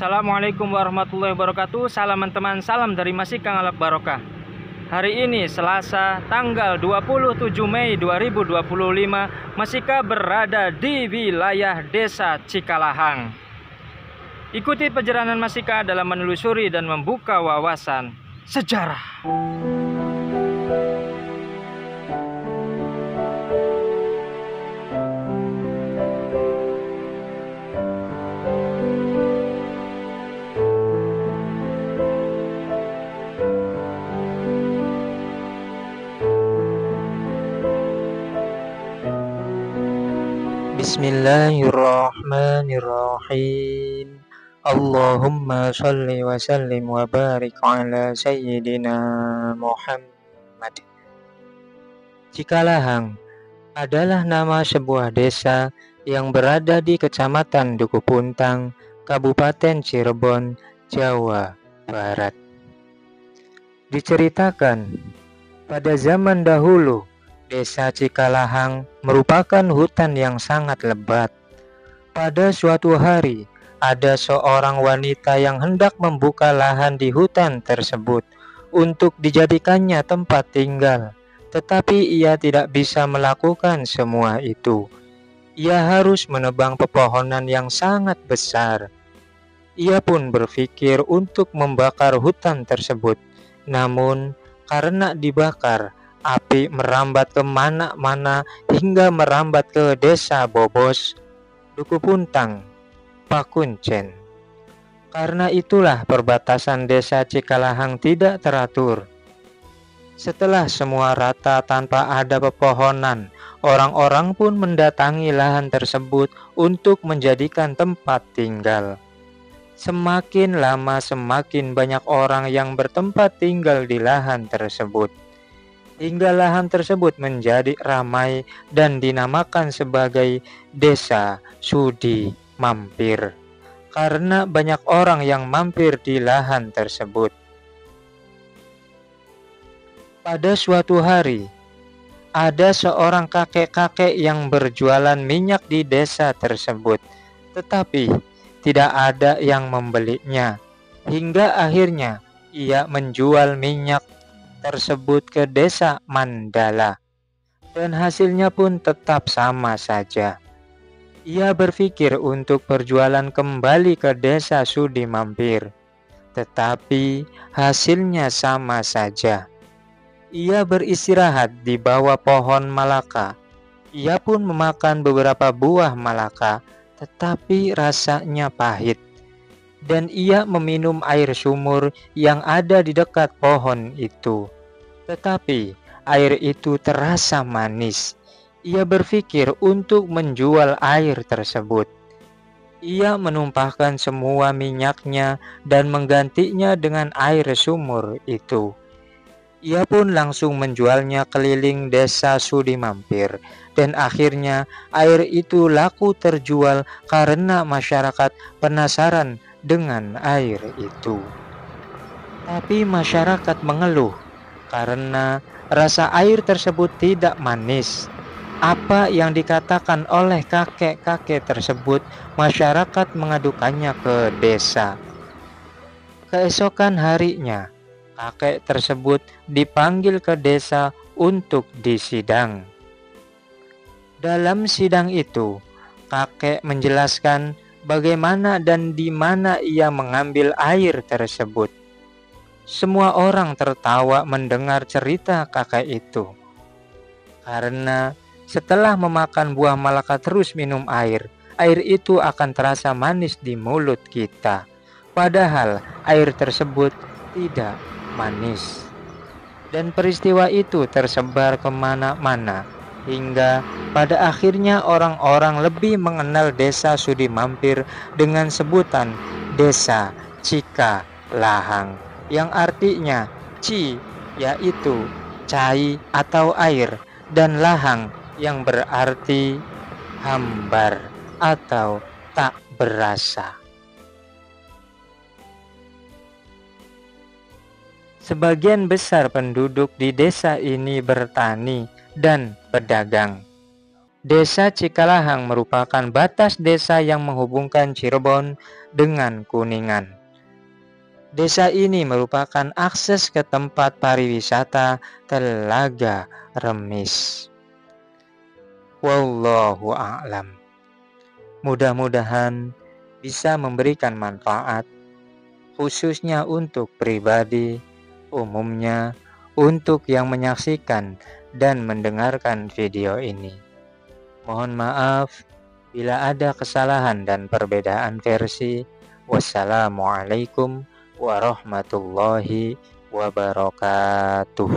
Assalamualaikum warahmatullahi wabarakatuh. Salam teman, salam dari Masikang Alak Barokah. Hari ini Selasa tanggal 27 Mei 2025, Masika berada di wilayah Desa Cikalahang. Ikuti perjalanan Masika dalam menelusuri dan membuka wawasan sejarah. Bismillahirrahmanirrahim. Allahumma sholli wa sallim wa barik ala sayyidina Muhammad. Cikalahang adalah nama sebuah desa yang berada di Kecamatan Duku Puntang, Kabupaten Cirebon, Jawa Barat. Diceritakan, pada zaman dahulu Desa Cikalahang merupakan hutan yang sangat lebat. Pada suatu hari, ada seorang wanita yang hendak membuka lahan di hutan tersebut untuk dijadikannya tempat tinggal. Tetapi ia tidak bisa melakukan semua itu. Ia harus menebang pepohonan yang sangat besar. Ia pun berpikir untuk membakar hutan tersebut. Namun, karena dibakar, api merambat kemana-mana hingga merambat ke desa Bobos, Duku Puntang, Pakuncen. Karena itulah perbatasan desa Cikalahang tidak teratur. Setelah semua rata tanpa ada pepohonan, orang-orang pun mendatangi lahan tersebut untuk menjadikan tempat tinggal. Semakin lama semakin banyak orang yang bertempat tinggal di lahan tersebut. Hingga lahan tersebut menjadi ramai dan dinamakan sebagai Desa Sudi Mampir, karena banyak orang yang mampir di lahan tersebut. Pada suatu hari, ada seorang kakek-kakek yang berjualan minyak di desa tersebut, tetapi tidak ada yang membelinya. Hingga akhirnya ia menjual minyak tersebut ke desa Mandala, dan hasilnya pun tetap sama saja. Ia berpikir untuk berjualan kembali ke desa Sudi Mampir, tetapi hasilnya sama saja. Ia beristirahat di bawah pohon malaka. Ia pun memakan beberapa buah malaka, tetapi rasanya pahit. Dan ia meminum air sumur yang ada di dekat pohon itu. Tetapi air itu terasa manis. Ia berpikir untuk menjual air tersebut. Ia menumpahkan semua minyaknya dan menggantinya dengan air sumur itu. Ia pun langsung menjualnya keliling desa Sudi Mampir. Dan akhirnya air itu laku terjual karena masyarakat penasaran dengan air itu. Tapi masyarakat mengeluh karena rasa air tersebut tidak manis. Apa yang dikatakan oleh kakek-kakek tersebut, masyarakat mengadukannya ke desa. Keesokan harinya, kakek tersebut dipanggil ke desa untuk disidang. Dalam sidang itu, kakek menjelaskan bagaimana dan di mana ia mengambil air tersebut. Semua orang tertawa mendengar cerita kakek itu. Karena setelah memakan buah malaka terus minum air itu akan terasa manis di mulut kita. Padahal air tersebut tidak manis. Dan peristiwa itu tersebar kemana-mana. Hingga pada akhirnya orang-orang lebih mengenal desa Sudi Mampir dengan sebutan Desa Cikalahang, yang artinya Ci yaitu cai atau air, dan lahang yang berarti hambar atau tak berasa. Sebagian besar penduduk di desa ini bertani dan pedagang. Desa Cikalahang merupakan batas desa yang menghubungkan Cirebon dengan Kuningan. Desa ini merupakan akses ke tempat pariwisata Telaga Remis. Wallahu a'lam. Mudah-mudahan bisa memberikan manfaat, khususnya untuk pribadi, umumnya untuk yang menyaksikan dan mendengarkan video ini. Mohon maaf bila ada kesalahan dan perbedaan versi. Wassalamualaikum warahmatullahi wabarakatuh.